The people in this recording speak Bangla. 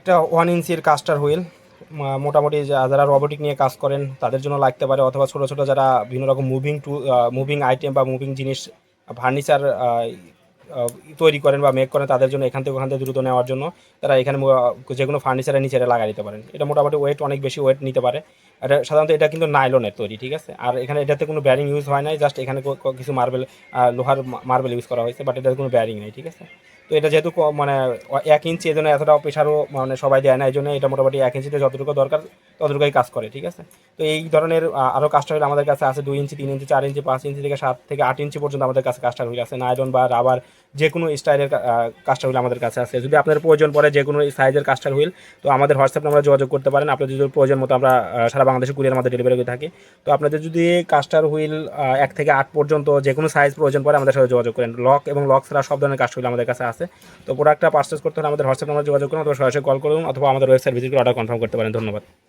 একটা 1 ইঞ্চির কাস্টার হুইল মোটামুটি যারা রোবোটিক নিয়ে কাজ করেন তাদের জন্য লাগতে পারে, অথবা ছোটো ছোটো যারা বিভিন্ন রকম মুভিং আইটেম বা মুভিং জিনিস ফার্নিচার তৈরি করেন বা মেক করেন, তাদের জন্য এখান থেকে ওখান থেকে দ্রুত নেওয়ার জন্য তারা এখানে যে কোনো ফার্নিচারের নিচে লাগাই দিতে পারেন। এটা মোটামুটি ওয়েট অনেক বেশি ওয়েট নিতে পারে। এটা সাধারণত এটা কিন্তু নাইলনের তৈরি, ঠিক আছে। আর এখানে এটাতে কোনো ব্যারিং ইউজ হয় নাই, জাস্ট এখানে কিছু লোহার মার্বেল ইউজ করা হয়েছে, বাট এটাতে কোনো ব্যারিং নেই, ঠিক আছে। তো এটা যেহেতু মানে 1 ইঞ্চি, এই জন্য এতটা প্রেশারও মানে সবাই দেয় না, এই জন্য এটা মোটামুটি 1 ইঞ্চিতে যতটুকু দরকার ততটুকুই কাজ করে, ঠিক আছে। তো এই ধরনের আরও কাস্টার হুইল আমাদের কাছে আছে 2 ইঞ্চি, 3 ইঞ্চি, 4 ইঞ্চি, 5 ইঞ্চি থেকে 7 থেকে 8 ইঞ্চি পর্যন্ত আমাদের কাছে কাস্টার হুইল আছে। নাইলন বা রাবার যে কোনো স্টাইলের কাস্টার হুইল আমাদের কাছে আছে। যদি আপনার প্রয়োজন পড়ে যে কোনো সাইজের কাস্টার হুইল, তো আমাদের হোয়াটসঅ্যাপ নাম্বারে যোগাযোগ করতে পারেন। আপনাদের যদি প্রয়োজন মতো আমরা সারা বাংলাদেশে কুরিয়ার মধ্যে ডেলিভারি করে থাকি। তো আপনাদের যদি কাস্টার হুইল 1 থেকে 8 পর্যন্ত যে কোনো সাইজ প্রয়োজন পড়ে আমাদের সাথে যোগাযোগ করেন। লক এবং লক ছাড়া সব ধরনের কাস্টার হুইল আমাদের কাছে আছে। তো প্রোডাক্টটা পারচেস করতে হলে আমাদের হোয়াটসঅ্যাপ নাম্বারে যোগাযোগ করুন, অথবা সরাসরি কল করুন, অথবা আমাদের ওয়েবসাইট ভিজিট করে অর্ডার কনফার্ম করতে পারেন। ধন্যবাদ।